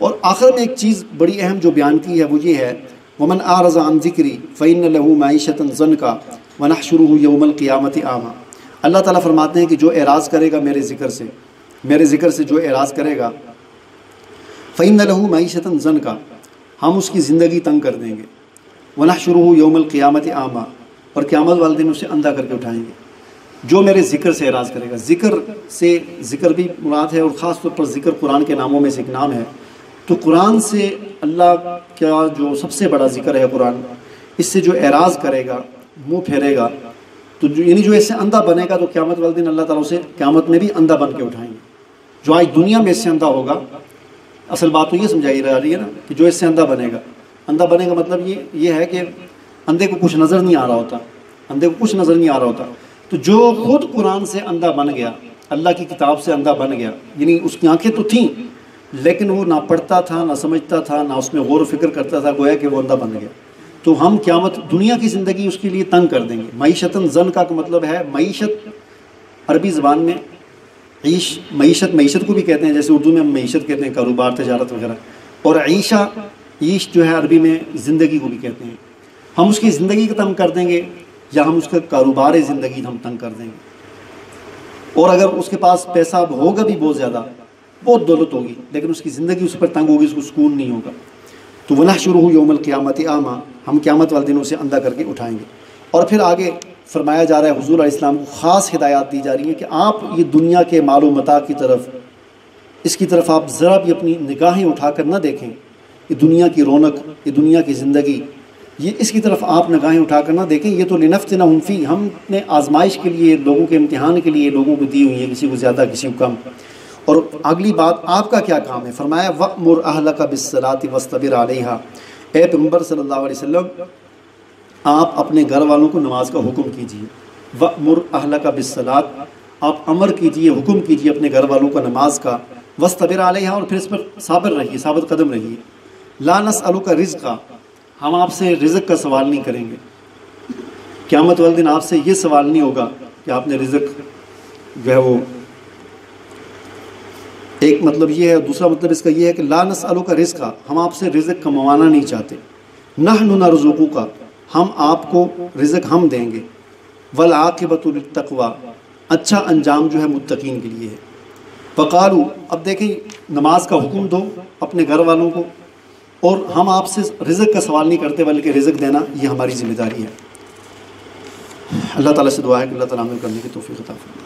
اور آخر میں ایک چیز بڑی اہم جو بیان کی ہے وہ یہ ہے ومن اعرض عن ذکری فإن له معیشة ضنکا ونحشره یوم القیامۃ اعمی۔ اللہ تعالیٰ فرماتے ہیں کہ جو اعراض کرے گا میرے ذکر سے جو اعراض کرے گا فإن له معیشة ضنکا، ہم اس کی زندگی تنگ کر دیں گے، ونحشره یوم القیامۃ اعمی، اور قیامت والے دن اسے اندھا کر کے اٹھائیں گے۔ جو میرے ذکر سے اعراض کرے گا، ذکر بھی مراد ہے، اور خاص طور پر ذکر قرآن کے ناموں میں سے ایک نام ہے۔ تو قرآن سے اللہ کا جو سب سے بڑا ذکر ہے قرآن، اس سے جو اعراض کرے گا، منہ پھیرے گا، تو یعنی جو اس سے اندھا بنے گا، تو قیامت والے دن اللہ تعالیٰ اسے قیامت میں بھی اندھا بن کے اٹھائیں گے۔ جو آج دنیا میں اس سے اندھا ہوگا، اصل بات تو یہ سمجھائی جا رہی ہے نا کہ جو اس سے اندھا بنے گا مطلب یہ ہے کہ اندھے کو کچھ نظر نہیں آ رہا ہوتا، تو جو خود قرآن سے اندھا بن گیا، اللہ کی کتاب سے اندھا بن گیا، یعنی اس کی آنکھیں تو تھیں لیکن وہ نہ پڑھتا تھا، نہ سمجھتا تھا، نہ اس میں غور و فکر کرتا تھا، گویا کہ وہ اندھا بن گیا۔ تو ہم قیامت دنیا کی زندگی اس کے لیے تنگ کر دیں گے۔ معیشتاً ضنکا کا مطلب ہے معیشت، عربی زبان میں معیشت کو بھی کہتے ہیں، جیسے اردو میں ہم معیشت کہتے ہیں، کاروبار، تجارت وغیرہ، اور عیش جو ہے عربی میں زندگی کو بھی کہتے ہیں۔ ہم اس کی زندگی کو تنگ کر دیں گے، یا ہم اس کا کاروبار زندگی ہم تنگ کر دیں گے۔ اور اگر اس کے پاس پیسہ ہوگا بھی بہت زیادہ، بہت دولت ہوگی، لیکن اس کی زندگی اس پر تنگ ہوگی، اس کو سکون نہیں ہوگا۔ تو وَنَحْشُرُهُ يَوْمَ الْقِيَامَةِ أَعْمَىٰ، ہم قیامت والے دن اسے اندھا کر کے اٹھائیں گے۔ اور پھر آگے فرمایا جا رہا ہے، حضور علیہ السلام کو خاص ہدایات دی جا رہی ہیں کہ آپ یہ دنیا کے مال و متاع کی طرف، اس کی طرف آپ ذرا بھی اپنی نگاہیں اٹھا کر نہ دیکھیں۔ یہ دنیا کی رونق، یہ دنیا کی زندگی، یہ اس کی طرف آپ نگاہیں اٹھا کر نہ دیکھیں۔ یہ تو لِنَفْتِنَهُمْ فِيهِ، ہم نے آزمائش کے لیے، لوگوں کے امتحان کے لیے لوگوں کو دی ہوئی ہے، کسی کو زیادہ کسی کو کم۔ اور اگلی بات، آپ کا کیا کام ہے؟ فرمایا وَأْمُرْ أَهْلَكَ بِالصَّلَاةِ وَاسْتَبِرْ عَلَيْهَا، اے پیغمبر صلی اللہ علیہ وسلم، آپ اپنے گھر والوں کو نماز کا حکم کیجیے۔ وَأْمُرْ أَهْلَكَ بِالصَّلَاةِ، آپ امر کیجیے، حکم کیجیے اپنے گھر والوں کو نماز کا، وَاسْتَبِرْ عَلَيْهَا، اور پھر اس پر صابر رہیے، ثابت قدم رہیے۔ لَا نَسْأَلُكَ رِزْقًا، ہم آپ سے رزق کا سوال نہیں کریں گے۔ قیامت والے دن آپ سے یہ سوال نہیں ہوگا کہ آپ نے رزق جو ہے وہ، ایک مطلب یہ ہے، دوسرا مطلب اس کا یہ ہے کہ لا نسألک رزقا، ہم آپ سے رزق کموانا نہیں چاہتے۔ نحن نرزقک، ہم آپ کو رزق ہم دیں گے۔ والعاقبۃ للتقوی، اچھا انجام جو ہے متقین کے لیے ہے۔ فقالوا، اب دیکھیں نماز کا حکم دو اپنے گھر والوں کو، اور ہم آپ سے رزق کا سوال نہیں کرتے بلکہ رزق دینا یہ ہماری ذمہ داری ہے۔ اللہ تعالیٰ سے دعا ہے کہ اللہ تعالیٰ ہمیں کرنے کی توفیق عطا فرمائے۔